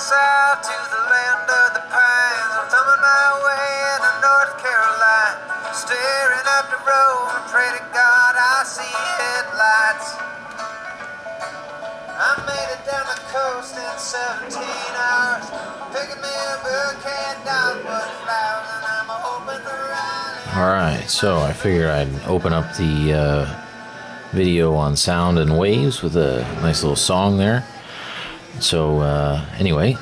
south to the land of the pines. I'm thumbing my way into North Carolina, staring up the road and pray to God I see headlights. I made it down the coast in 17 hours, picking me a bouquet of dogwood flowers, and I'm hoping the rally. Alright, so I figured I'd open up the video on sound and waves with a nice little song there. So anyway,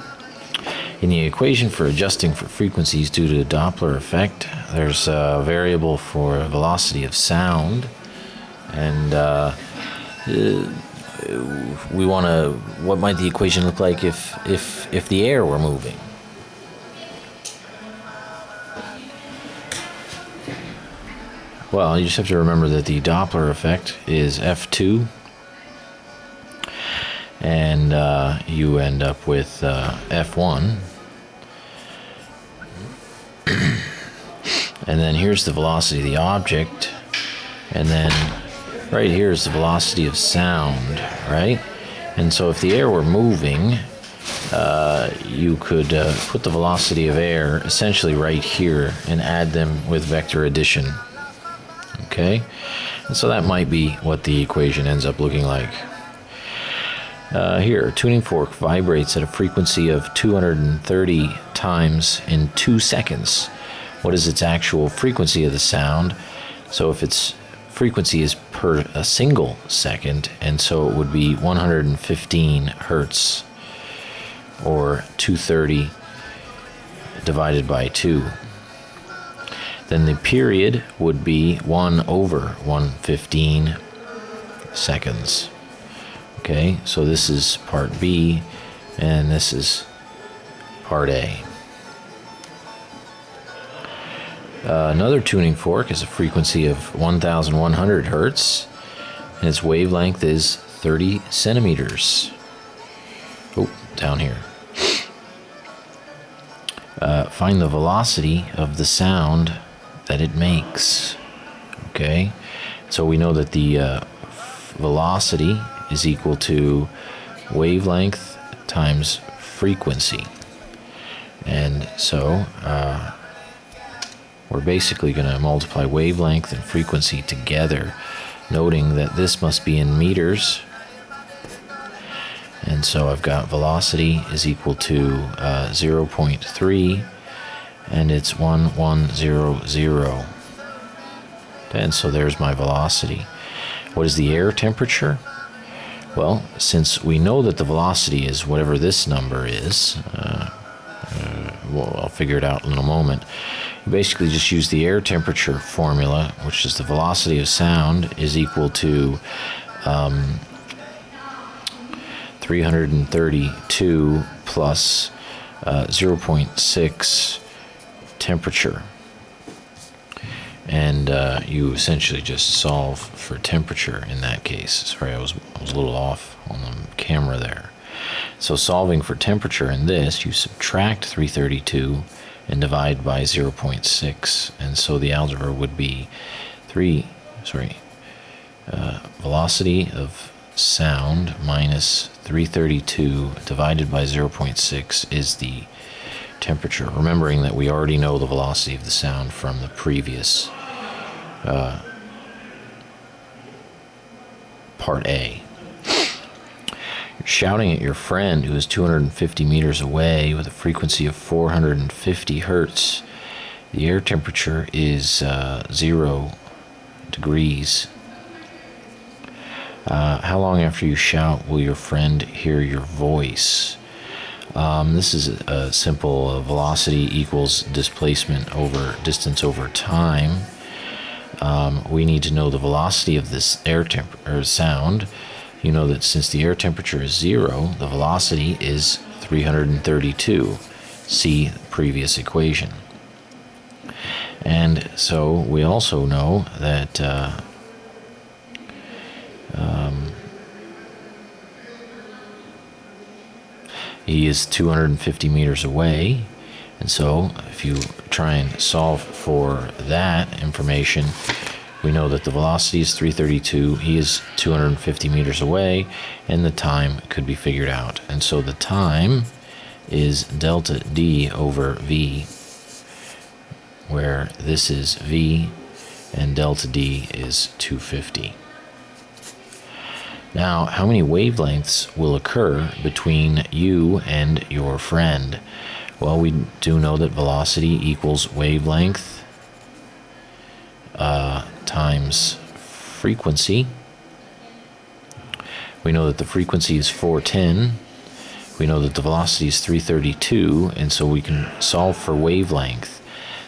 in the equation for adjusting for frequencies due to Doppler effect, there's a variable for velocity of sound, and we want to, what might the equation look like if the air were moving? Well, you just have to remember that the Doppler effect is F2, and you end up with F1. And then here's the velocity of the object, and then right here is the velocity of sound, right? And so if the air were moving, you could put the velocity of air essentially right here and add them with vector addition. Okay, and so that might be what the equation ends up looking like. Here, a tuning fork vibrates at a frequency of 230 times in 2 seconds. What is its actual frequency of the sound? So if its frequency is per a single second, and so it would be 115 hertz, or 230 divided by 2. Then the period would be 1 over 115 seconds. Okay, so this is part B, and this is part A. Another tuning fork has a frequency of 1,100 hertz, and its wavelength is 30 centimeters. Oh, down here. Find the velocity of the sound that it makes. Okay, so we know that the velocity is equal to wavelength times frequency, and so we're basically going to multiply wavelength and frequency together, noting that this must be in meters. And so I've got velocity is equal to 0.3, and it's 1100. And so there's my velocity. What is the air temperature? Well, since we know that the velocity is whatever this number is, well, I'll figure it out in a moment. You basically just use the air temperature formula, which is the velocity of sound is equal to 332 plus 0.6 temperature. And you essentially just solve for temperature in that case. Sorry, I was a little off on the camera there. So solving for temperature in this, you subtract 332 and divide by 0.6, and so the algebra would be velocity of sound minus 332 divided by 0.6 is the temperature, remembering that we already know the velocity of the sound from the previous part A. You're shouting at your friend who is 250 meters away with a frequency of 450 hertz. The air temperature is 0 degrees. How long after you shout will your friend hear your voice? This is a simple velocity equals displacement over distance over time. We need to know the velocity of this air sound. You know that since the air temperature is 0, the velocity is 332. See the previous equation. And so we also know that he is 250 meters away, and so if you try and solve for that information, we know that the velocity is 332, he is 250 meters away, and the time could be figured out. And so the time is delta D over V, where this is V and delta D is 250. Now, how many wavelengths will occur between you and your friend? Well, we do know that velocity equals wavelength times frequency. We know that the frequency is 410. We know that the velocity is 332, and so we can solve for wavelength.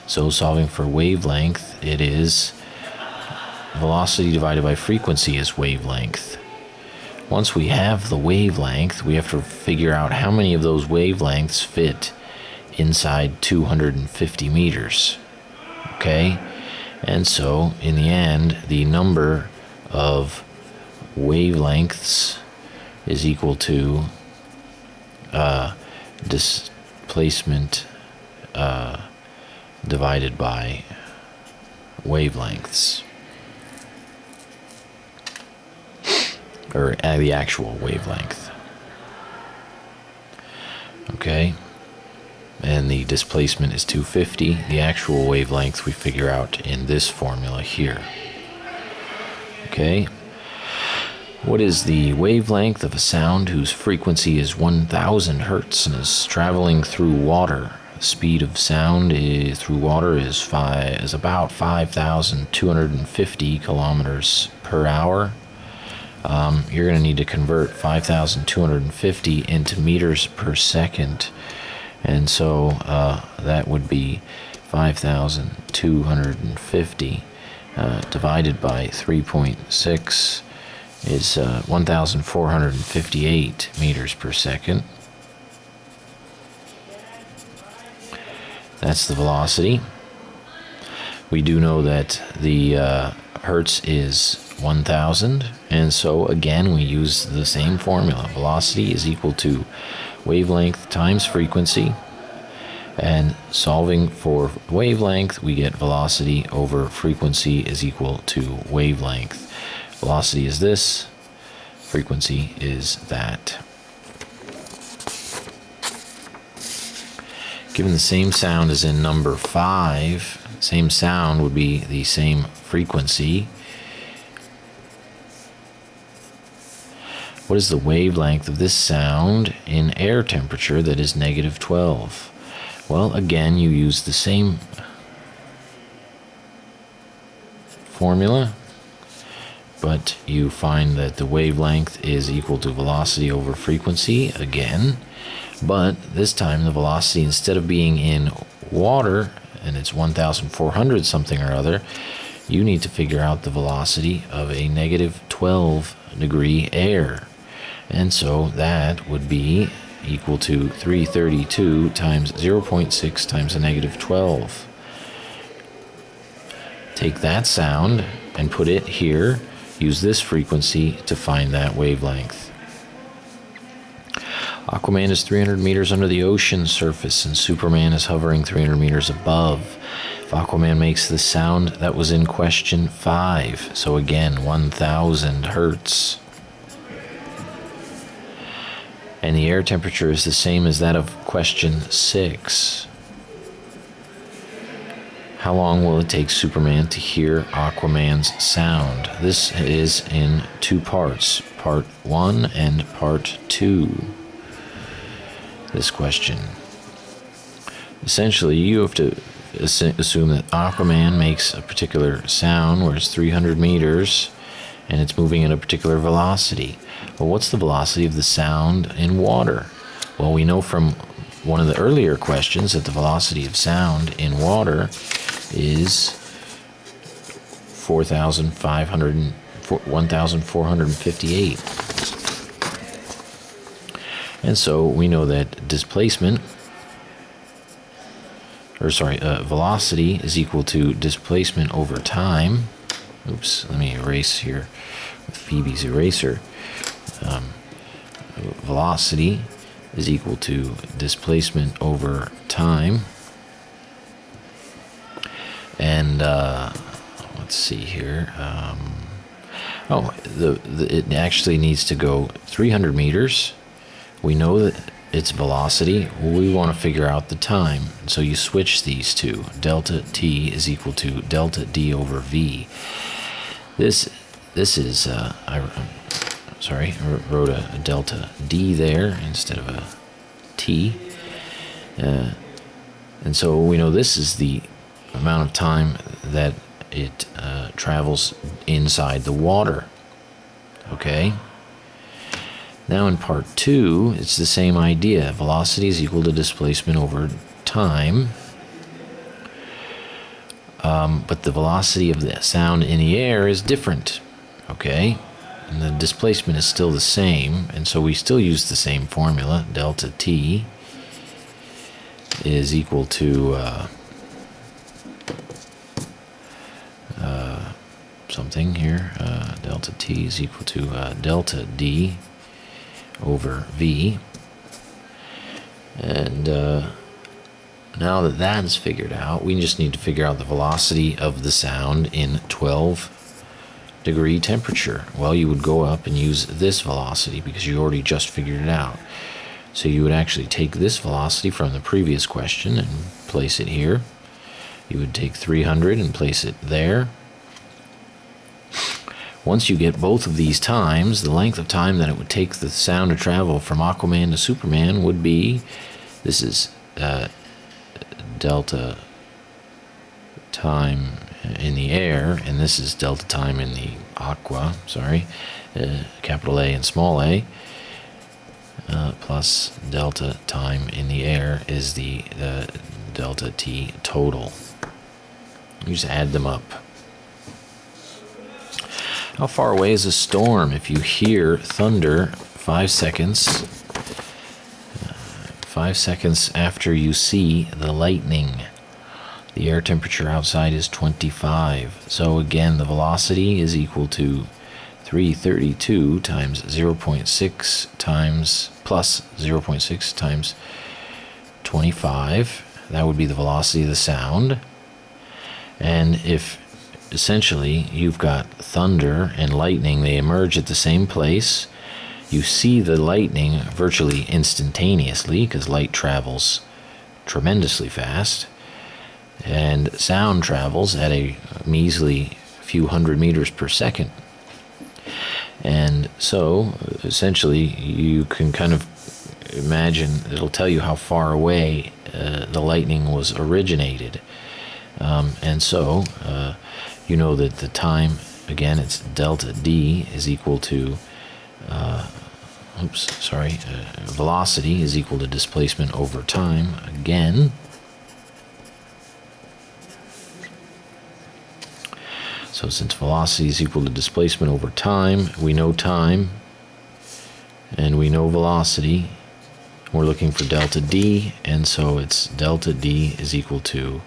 So solving for wavelength, it is velocity divided by frequency is wavelength. Once we have the wavelength, we have to figure out how many of those wavelengths fit inside 250 meters. Okay? And so, in the end, the number of wavelengths is equal to displacement divided by wavelengths, or the actual wavelength. Okay, and the displacement is 250. The actual wavelength we figure out in this formula here. Okay, what is the wavelength of a sound whose frequency is 1000 hertz and is traveling through water? The speed of sound through water is about 5,250 kilometers per hour. You're going to need to convert 5,250 into meters per second. And so that would be 5,250 divided by 3.6 is 1,458 meters per second. That's the velocity. We do know that the hertz is 1,000, and so again we use the same formula. Velocity is equal to wavelength times frequency, and solving for wavelength we get velocity over frequency is equal to wavelength. Velocity is this, frequency is that. Given the same sound as in number 5, same sound would be the same frequency. What is the wavelength of this sound in air temperature that is -12? Well, again, you use the same formula, but you find that the wavelength is equal to velocity over frequency again, but this time the velocity, instead of being in water, and it's 1,400 something or other, you need to figure out the velocity of a -12 degree air. And so that would be equal to 332 times 0.6 times a -12. Take that sound and put it here. Use this frequency to find that wavelength. Aquaman is 300 meters under the ocean surface and Superman is hovering 300 meters above. If Aquaman makes the sound that was in question 5, so again 1,000 hertz, and the air temperature is the same as that of question 6, how long will it take Superman to hear Aquaman's sound? This is in 2 parts, part 1 and part 2. This question. Essentially, you have to assume that Aquaman makes a particular sound where it's 300 meters and it's moving at a particular velocity. Well, what's the velocity of the sound in water? Well, we know from one of the earlier questions that the velocity of sound in water is 1,458. And so we know that velocity is equal to displacement over time. Oops, let me erase here with Phoebe's eraser. Velocity is equal to displacement over time. And let's see here. It actually needs to go 300 meters. We know that its velocity, we want to figure out the time. So you switch these two. Delta t is equal to delta d over v. This is, I wrote a delta d there instead of a t. And so we know this is the amount of time that it travels inside the water. Okay? Now in part 2, it's the same idea. Velocity is equal to displacement over time. But the velocity of the sound in the air is different. Okay? And the displacement is still the same. And so we still use the same formula. Delta t is equal to something here. Delta t is equal to delta d over v. And now that that's figured out, we just need to figure out the velocity of the sound in 12-degree temperature. Well, you would go up and use this velocity because you already just figured it out. So you would actually take this velocity from the previous question and place it here. You would take 300 and place it there. Once you get both of these times, the length of time that it would take the sound to travel from Aquaman to Superman would be, this is delta time in the air, and this is delta time in the aqua, capital A and small a, plus delta time in the air is the delta t total. You just add them up. How far away is a storm? If you hear thunder 5 seconds, 5 seconds after you see the lightning, the air temperature outside is 25. So again, the velocity is equal to 332 times 0.6 times plus 0.6 times 25. That would be the velocity of the sound. And if essentially you've got thunder and lightning, they emerge at the same place, you see the lightning virtually instantaneously because light travels tremendously fast, and sound travels at a measly few hundred meters per second. And so essentially you can kind of imagine, it'll tell you how far away the lightning was originated. And so you know that the time, again, it's delta d is equal to velocity is equal to displacement over time again. So since velocity is equal to displacement over time, we know time and we know velocity. We're looking for delta d, and so it's delta d is equal to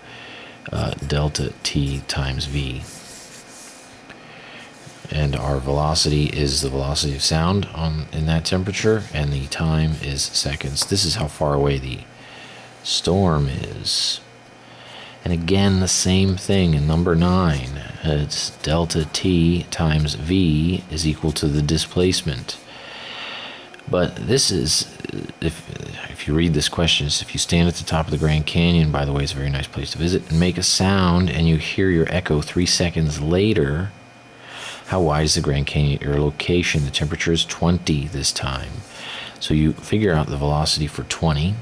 delta t times v. And our velocity is the velocity of sound in that temperature, and the time is seconds. This is how far away the storm is. And again, the same thing in number 9. It's delta t times v is equal to the displacement. But this is, if you read this question, if you stand at the top of the Grand Canyon, by the way, it's a very nice place to visit, and make a sound, and you hear your echo 3 seconds later, how wide is the Grand Canyon at your location? The temperature is 20 this time. So you figure out the velocity for 20.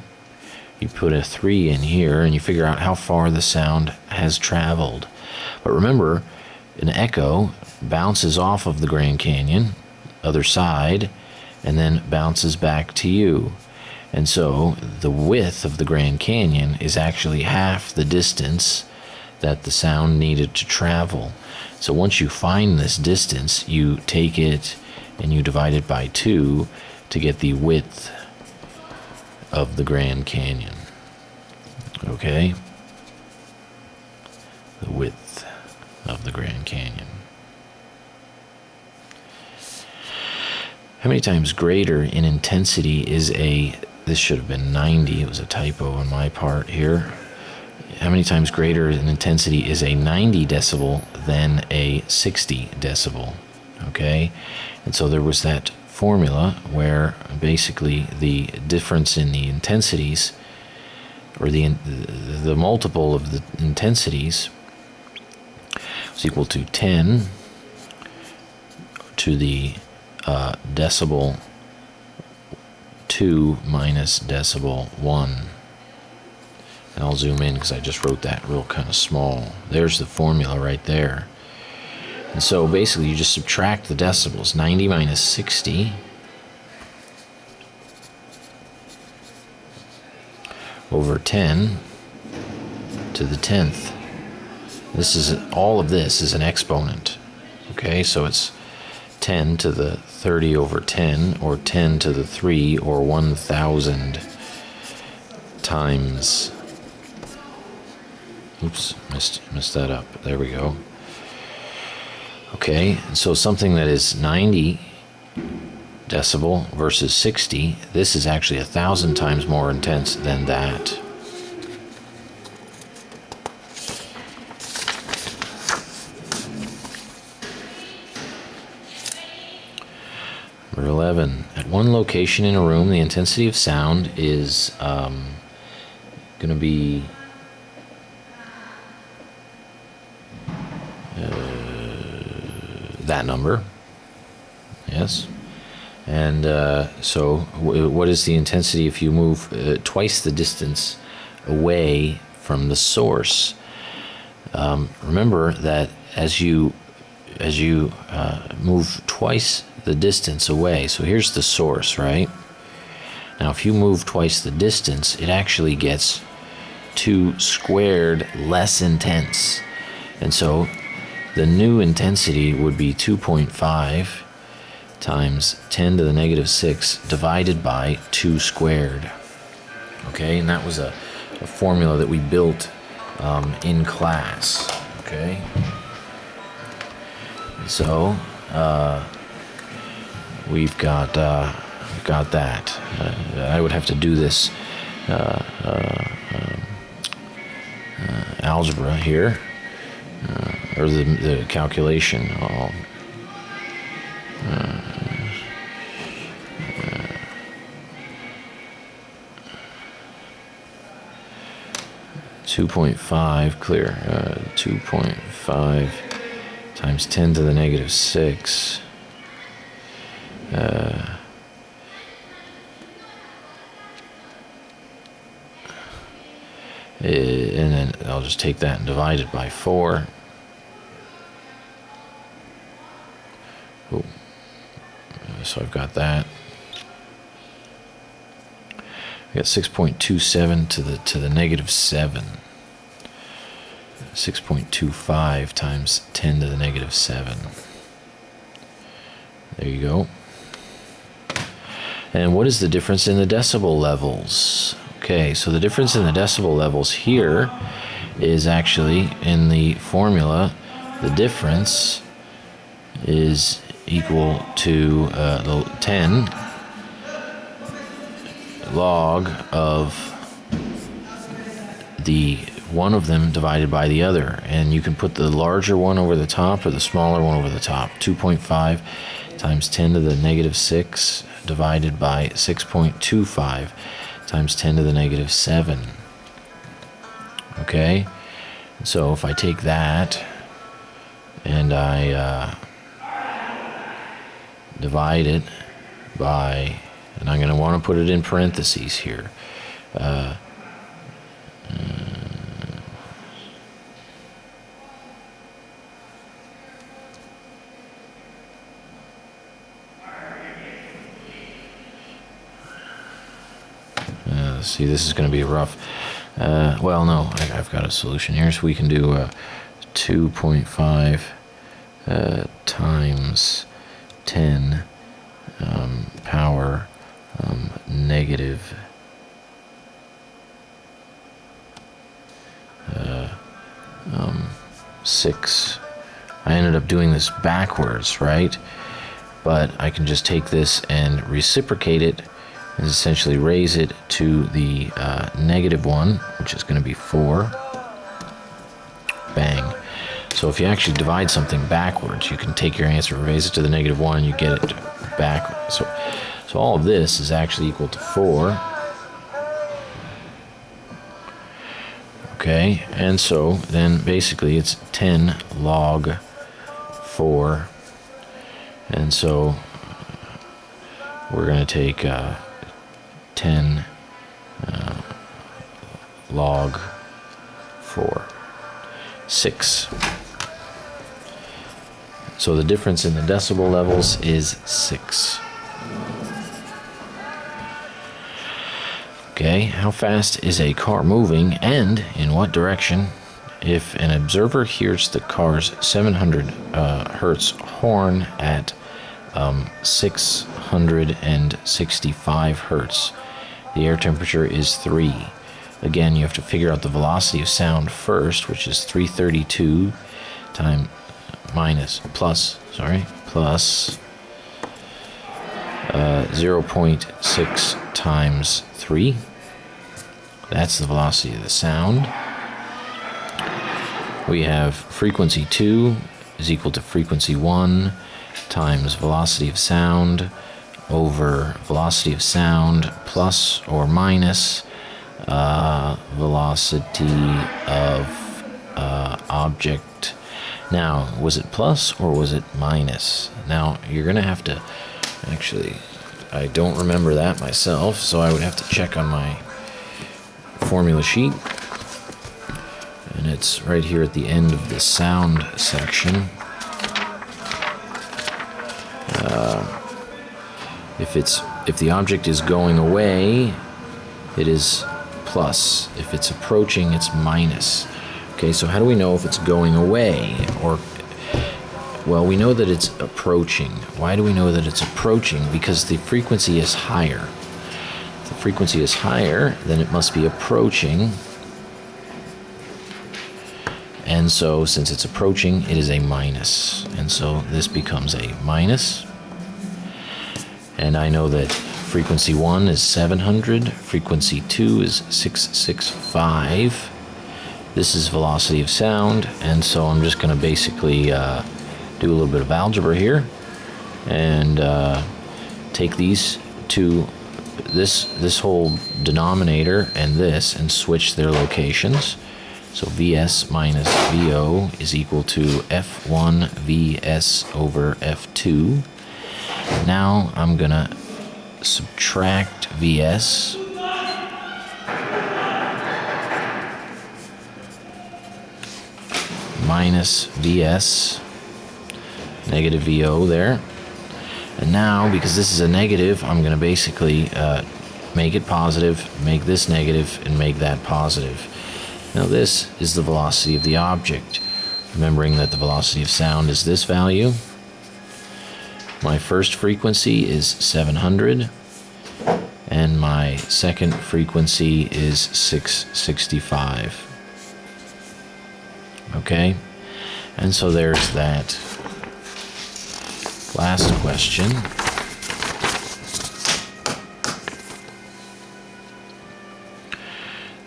You put a 3 in here, and you figure out how far the sound has traveled. But remember, an echo bounces off of the Grand Canyon, other side, and then bounces back to you. And so the width of the Grand Canyon is actually half the distance that the sound needed to travel. So once you find this distance, you take it and you divide it by 2 to get the width of the Grand Canyon. Okay? The width of the Grand Canyon. How many times greater in intensity is a, this should have been 90, it was a typo on my part here. How many times greater in intensity is a 90 decibel than a 60 decibel? Okay? And so there was that formula where basically the difference in the intensities, or the multiple of the intensities, is equal to 10 to the decibel 2 minus decibel 1. And I'll zoom in because I just wrote that real kind of small. There's the formula right there. And so basically you just subtract the decibels. 90 minus 60 over 10 to the 10th. This is, all of this is an exponent. Okay, so it's 10 to the 30 over 10, or 10 to the 3, or 1,000 times. Oops, messed that up. There we go. Okay, so something that is 90 decibel versus 60, this is actually 1,000 times more intense than that. Number 11. At one location in a room, the intensity of sound is going to be that number. Yes. And so what is the intensity if you move twice the distance away from the source? Remember that as you move twice the distance away, so here's the source, right? Now if you move twice the distance, it actually gets 2 squared less intense. And so the new intensity would be 2.5 times 10 to the negative 6 divided by 2 squared. Okay, and that was a formula that we built in class. Okay, so we've got that. I would have to do this algebra here, or the calculation. 2.5 clear. 2.5 times 10 to the negative 6. And then I'll just take that and divide it by 4. Oh. So I've got that. I got 6.27 to the negative 7. 6.25 times 10 to the negative 7. There you go. And what is the difference in the decibel levels? Okay, so the difference in the decibel levels here is actually in the formula. The difference is equal to the 10 log of the one of them divided by the other, and you can put the larger one over the top or the smaller one over the top. 2.5 times 10 to the negative 6 divided by 6.25 times 10 to the negative 7. Okay, so if I take that and I divide it by, and I'm going to want to put it in parentheses here, see, this is going to be rough. Well, no, I've got a solution here. So we can do 2.5 times 10 power negative 6. I ended up doing this backwards, right? But I can just take this and reciprocate it, and essentially raise it to the negative 1, which is going to be 4. Bang. So if you actually divide something backwards, you can take your answer, raise it to the negative 1, you get it back. So all of this is actually equal to 4. Okay, and so then basically it's 10 log 4. And so we're going to take 10 log 4, 6. So the difference in the decibel levels is 6. Okay, how fast is a car moving and in what direction? If an observer hears the car's 700 hertz horn at 665 hertz, the air temperature is 3. Again, you have to figure out the velocity of sound first, which is 332 times plus 0.6 times 3. That's the velocity of the sound. We have frequency 2 is equal to frequency 1 times velocity of sound over velocity of sound plus or minus velocity of object. Now, was it plus or was it minus? Now, you're going to have to, actually, I don't remember that myself, so I would have to check on my formula sheet. And it's right here at the end of the sound section. If the object is going away, it is plus. If it's approaching, it's minus. Okay, so how do we know if it's going away? Well, we know that it's approaching. Why do we know that it's approaching? Because the frequency is higher. If the frequency is higher, then it must be approaching. And so, since it's approaching, it is a minus. And so, this becomes a minus. And I know that frequency 1 is 700, frequency 2 is 665. This is velocity of sound, and so I'm just going to basically do a little bit of algebra here and take these two, this whole denominator and this, and switch their locations. So Vs minus Vo is equal to F1 Vs over F2. Now I'm going to subtract Vs minus Vs, negative Vo there. And now, because this is a negative, I'm going to basically make it positive, make this negative, and make that positive. Now this is the velocity of the object. Remembering that the velocity of sound is this value. My first frequency is 700, and my second frequency is 665. Okay, and so there's that. Last question.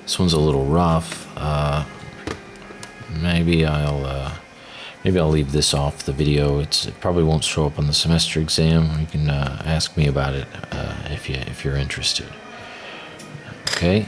This one's a little rough. Maybe I'll leave this off the video. It probably won't show up on the semester exam. You can ask me about it if you're interested. Okay.